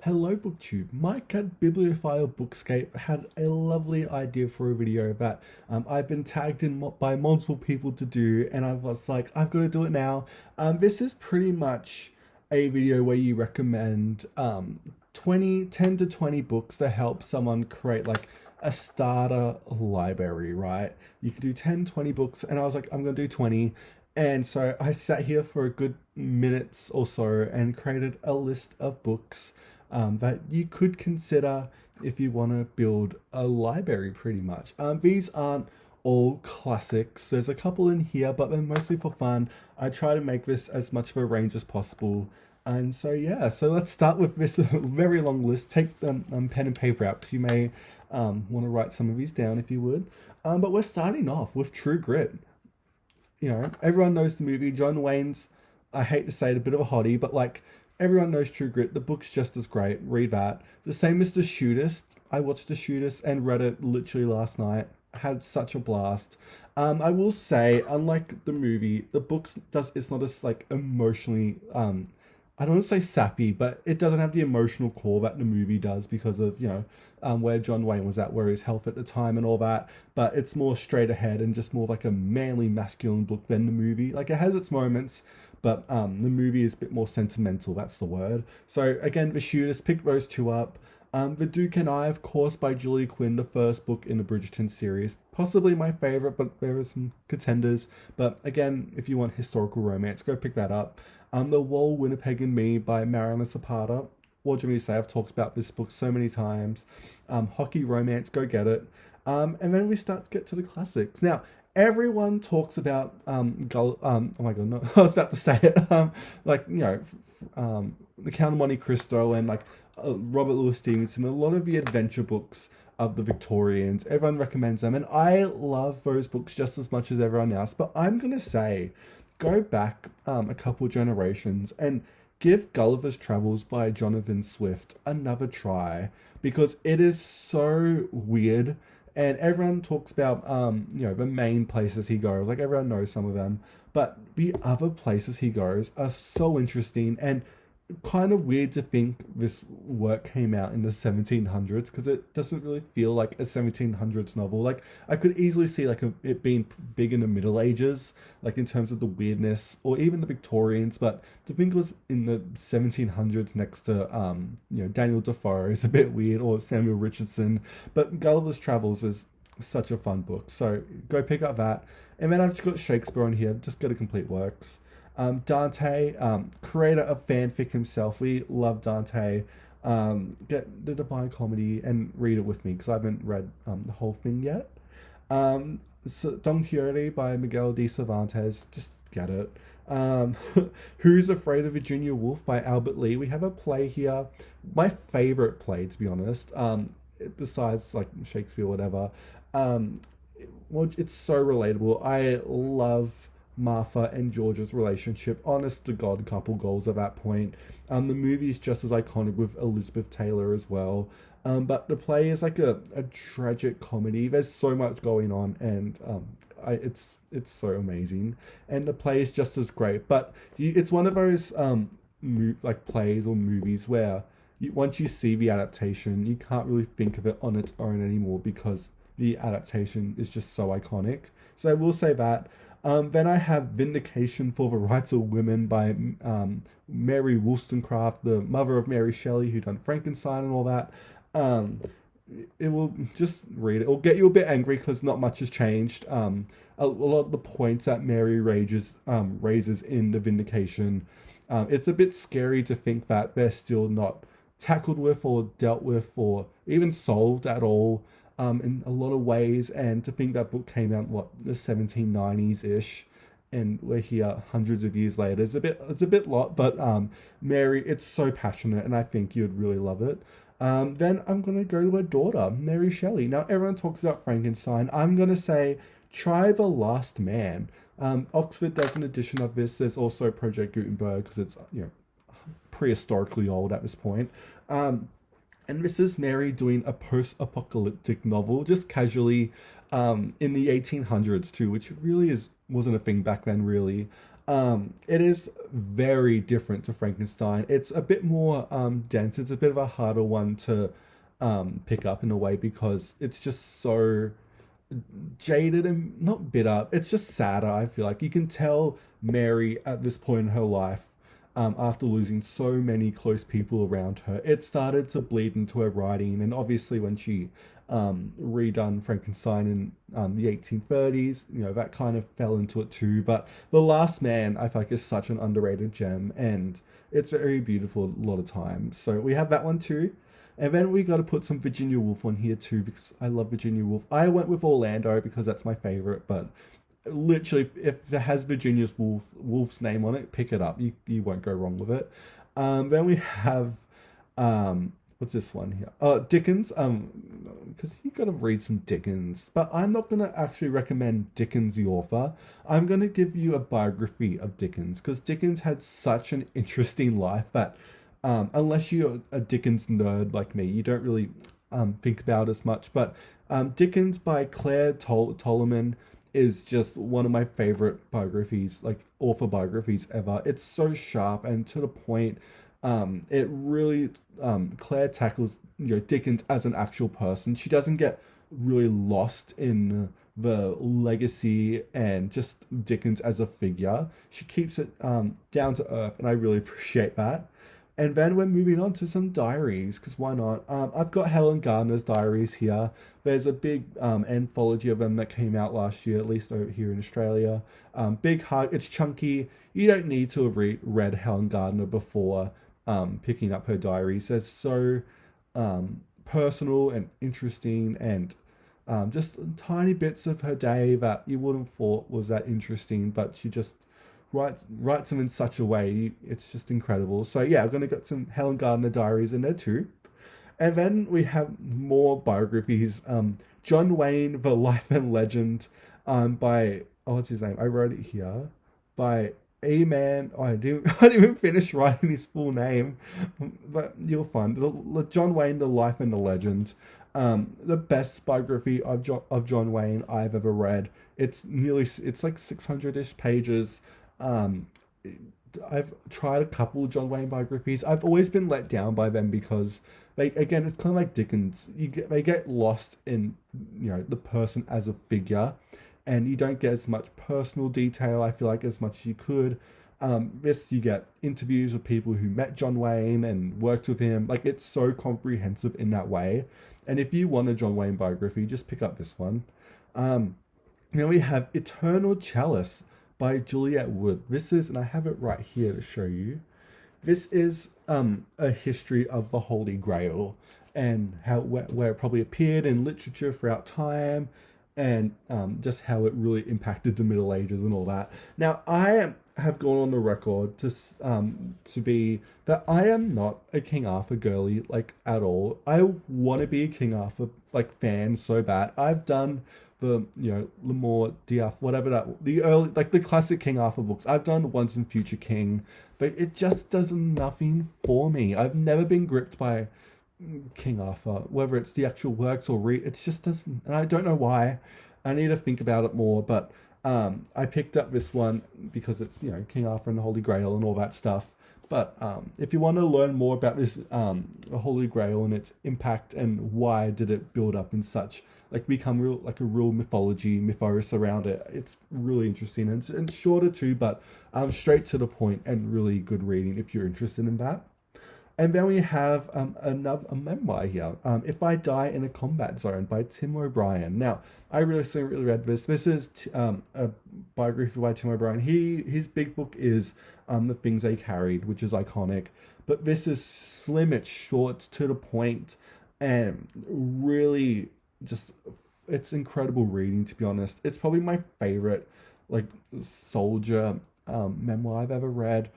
Hello BookTube. Mike at Bibliophile Bookscape had a lovely idea for a video that I've been tagged in by multiple people to do, and I was like, I've got to do it now. This is pretty much a video where you recommend 10 to 20 books to help someone create like a starter library, right? You can do 10, 20 books, and I was like, I'm going to do 20. And so I sat here for a good minutes or so and created a list of books that you could consider if you want to build a library pretty much. These aren't all classics. There's a couple in here, but they're mostly for fun. I try to make this as much of a range as possible. And so, yeah, so let's start with this very long list. Take pen and paper out because you may want to write some of these down if you would. But we're starting off with True Grit. You know, everyone knows the movie. John Wayne's, I hate to say it, a bit of a hottie, but like everyone knows True Grit. The book's just as great. Read that. The same as The Shootist. I watched The Shootist and read it literally last night. Had such a blast. I will say, unlike the movie, the book's it's not as like emotionally I don't want to say sappy, but it doesn't have the emotional core that the movie does because of, where John Wayne was at, where his health at the time and all that. But it's more straight ahead and just more like a manly, masculine book than the movie. Like it has its moments, but the movie is a bit more sentimental. That's the word. So again, The Shooters, pick those two up. The Duke and I, of course, by Julia Quinn, the first book in the Bridgerton series. Possibly my favorite, but there are some contenders. But again, if you want historical romance, go pick that up. The Wall, Winnipeg and Me by Mariana Zapata. What do you mean to say? I've talked about this book so many times. Hockey romance, go get it. And then we start to get to the classics. Now, everyone talks about oh my god, no, I was about to say it. The Count of Monte Cristo and like Robert Louis Stevenson, a lot of the adventure books of the Victorians. Everyone recommends them, and I love those books just as much as everyone else. But I'm gonna say, go back a couple generations and give Gulliver's Travels by Jonathan Swift another try because it is so weird. And everyone talks about, the main places he goes. Like, everyone knows some of them. But the other places he goes are so interesting and kind of weird to think this work came out in the 1700s because it doesn't really feel like a 1700s novel. Like, I could easily see, like, it being big in the Middle Ages, like, in terms of the weirdness, or even the Victorians. But to think it was in the 1700s next to, Daniel Defoe is a bit weird, or Samuel Richardson. But Gulliver's Travels is such a fun book. So go pick up that. And then I've just got Shakespeare on here, just go to Complete Works. Dante, creator of fanfic himself. We love Dante. Get the Divine Comedy and read it with me because I haven't read the whole thing yet. So Don Quixote by Miguel de Cervantes. Just get it. Who's Afraid of Virginia Woolf by Albert Lee. We have a play here. My favorite play, to be honest. Besides like Shakespeare or whatever. Well, it's so relatable. I love Martha and George's relationship. Honest to God, couple goals at that point. The movie is just as iconic with Elizabeth Taylor as well. But the play is like a tragic comedy. There's so much going on, and it's so amazing. And the play is just as great. But it's one of those plays or movies where once you see the adaptation, you can't really think of it on its own anymore because the adaptation is just so iconic. So I will say that. Then I have Vindication for the Rights of Women by Mary Wollstonecraft, the mother of Mary Shelley, who done Frankenstein and all that. It will just read it. It'll get you a bit angry because not much has changed. A lot of the points that Mary raises in the Vindication, it's a bit scary to think that they're still not tackled with or dealt with or even solved at all. In a lot of ways, and to think that book came out the 1790s ish, and we're here hundreds of years later. It's a bit lot, but Mary, it's so passionate, and I think you'd really love it. Then I'm gonna go to her daughter, Mary Shelley. Now everyone talks about Frankenstein. I'm gonna say try The Last Man. Oxford does an edition of this. There's also Project Gutenberg because it's prehistorically old at this point. And this is Mary doing a post-apocalyptic novel, just casually, in the 1800s too, which really wasn't a thing back then, really. It is very different to Frankenstein. It's a bit more dense. It's a bit of a harder one to pick up in a way because it's just so jaded and not bitter. It's just sadder. I feel like you can tell Mary at this point in her life, after losing so many close people around her, it started to bleed into her writing. And obviously, when she redone Frankenstein in the 1830s, that kind of fell into it too. But The Last Man, I feel like, is such an underrated gem, and it's very beautiful a lot of times. So we have that one too. And then we got to put some Virginia Woolf on here too because I love Virginia Woolf. I went with Orlando because that's my favorite, but literally, if it has Woolf's name on it, pick it up. You won't go wrong with it. Then we have what's this one here? Dickens. Because you got to read some Dickens, but I'm not gonna actually recommend Dickens the author. I'm gonna give you a biography of Dickens because Dickens had such an interesting life that unless you're a Dickens nerd like me, you don't really think about it as much. But Dickens by Claire Tolman is just one of my favorite biographies, like author biographies ever. It's so sharp and to the point. It really Claire tackles Dickens as an actual person. She doesn't get really lost in the legacy and just Dickens as a figure. She keeps it down to earth, and I really appreciate that. And then we're moving on to some diaries, because why not? I've got Helen Gardner's diaries here. There's a big anthology of them that came out last year, at least over here in Australia. Big hug, it's chunky. You don't need to have read Helen Gardner before picking up her diaries. They're so personal and interesting, and just tiny bits of her day that you wouldn't have thought was that interesting, but she just writes them in such a way, it's just incredible. So yeah, I'm gonna get some Helen Gardner diaries in there too. And then we have more biographies. John Wayne, The Life and Legend, by what's his name? I wrote it here. By a man. Oh, I didn't even finish writing his full name, but you'll find John Wayne, The Life and the Legend. The best biography of John Wayne I've ever read. It's like 600-ish pages. I've tried a couple of John Wayne biographies. I've always been let down by them because again, it's kind of like Dickens. They get lost in the person as a figure, and you don't get as much personal detail, I feel like, as much as you could. This, you get interviews with people who met John Wayne and worked with him. Like, it's so comprehensive in that way. And if you want a John Wayne biography, just pick up this one. Then we have Eternal Chalice by Juliet Wood. This is, and I have it right here to show you. This is a history of the Holy Grail and where it probably appeared in literature throughout time, and just how it really impacted the Middle Ages and all that. Now, I have gone on the record to be that I am not a King Arthur girly, like, at all. I want to be a King Arthur fan so bad. I've done the Lemore, Diaf, whatever that, the early, like, the classic King Arthur books. I've done Once and Future King, but it just does nothing for me. I've never been gripped by King Arthur, whether it's the actual works or it just doesn't, and I don't know why. I need to think about it more, but I picked up this one because it's King Arthur and the Holy Grail and all that stuff. But if you want to learn more about this Holy Grail and its impact and why did it build up in such, become a real mythos around it, it's really interesting and shorter too, but straight to the point and really good reading if you're interested in that. And then we have a memoir here, If I Die in a Combat Zone by Tim O'Brien. Now, I recently read this. This is a biography by Tim O'Brien. His big book is The Things They Carried, which is iconic. But this is slim, it's short, to the point, and really just, it's incredible reading, to be honest. It's probably my favorite, soldier memoir I've ever read.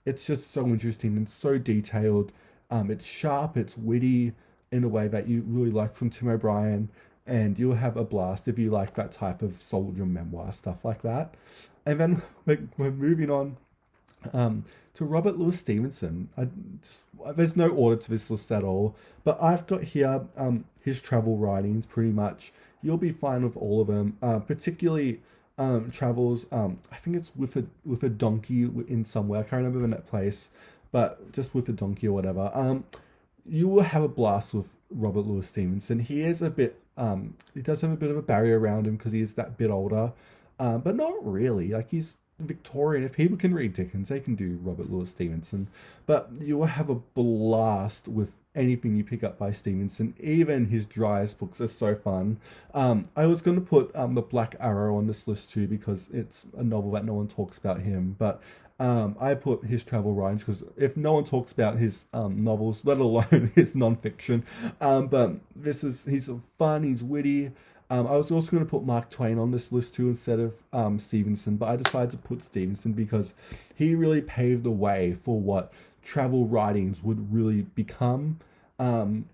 It's just so interesting and so detailed. It's sharp, it's witty in a way that you really like from Tim O'Brien, and you'll have a blast if you like that type of soldier memoir, stuff like that. And then we're moving on to Robert Louis Stevenson. There's no order to this list at all, but I've got here his travel writings pretty much. You'll be fine with all of them, particularly travels. I think it's with a donkey in somewhere. I can't remember that place, but just with a donkey or whatever. You will have a blast with Robert Louis Stevenson. He is a bit he does have a bit of a barrier around him because he is that bit older, but not really. Like he's Victorian. If people can read Dickens, they can do Robert Louis Stevenson. But you will have a blast with anything you pick up by Stevenson. Even his driest books are so fun. I was going to put The Black Arrow on this list too because it's a novel that no one talks about him. But I put his travel writings because if no one talks about his novels, let alone his nonfiction, but he's fun, he's witty. I was also going to put Mark Twain on this list too instead of Stevenson, but I decided to put Stevenson because he really paved the way for what travel writings would really become,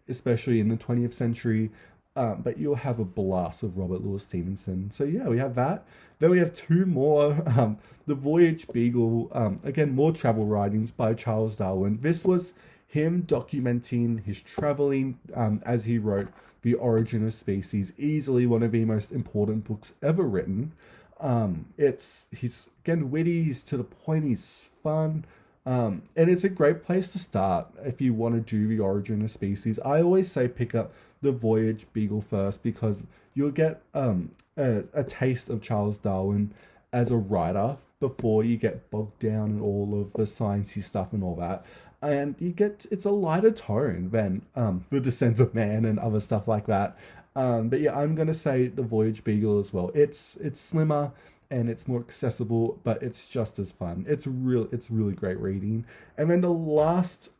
especially in the 20th century. But you'll have a blast of Robert Louis Stevenson. So yeah, we have that. Then we have two more. The Voyage Beagle, again, more travel writings by Charles Darwin. This was him documenting his traveling as he wrote The Origin of Species, easily one of the most important books ever written. He's again witty, he's to the point, he's fun. And it's a great place to start if you want to do The Origin of Species. I always say pick up The Voyage Beagle first because you'll get a taste of Charles Darwin as a writer before you get bogged down in all of the sciencey stuff and all that. And it's a lighter tone than The Descent of Man and other stuff like that. But yeah, I'm gonna say The Voyage Beagle as well. It's slimmer and it's more accessible, but it's just as fun. It's really great reading. And then the last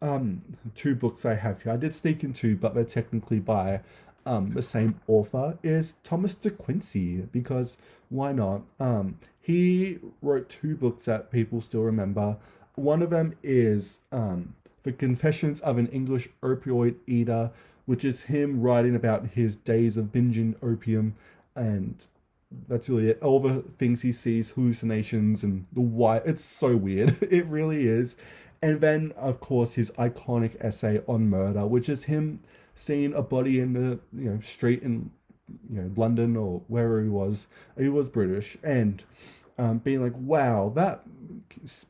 two books I have here, I did sneak in two, but they're technically by the same author, is Thomas de Quincey, because why not? He wrote two books that people still remember. One of them is The Confessions of an English Opioid Eater, which is him writing about his days of binging opium, and that's really it. All the things he sees, hallucinations, and the why. It's so weird. It really is. And then, of course, his iconic essay on murder, which is him seeing a body in the street in London or wherever he was. He was British, and being like, wow, that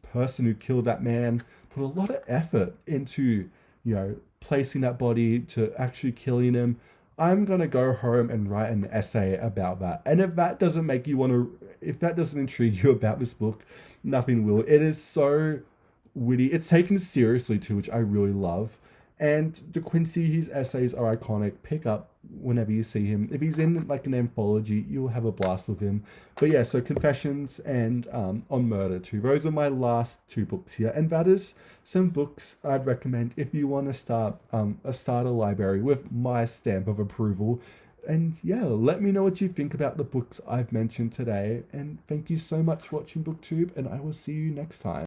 person who killed that man put a lot of effort into placing that body to actually killing him. I'm gonna go home and write an essay about that. And if that doesn't make you want to, if that doesn't intrigue you about this book, nothing will. It is so witty. It's taken seriously too, which I really love. And De Quincey, his essays are iconic. Pick up whenever you see him. If he's in like an anthology, you'll have a blast with him. But yeah, so Confessions and On Murder too. Those are my last two books here. And that is some books I'd recommend if you want to start a starter library with my stamp of approval. And yeah, let me know what you think about the books I've mentioned today. And thank you so much for watching BookTube, and I will see you next time.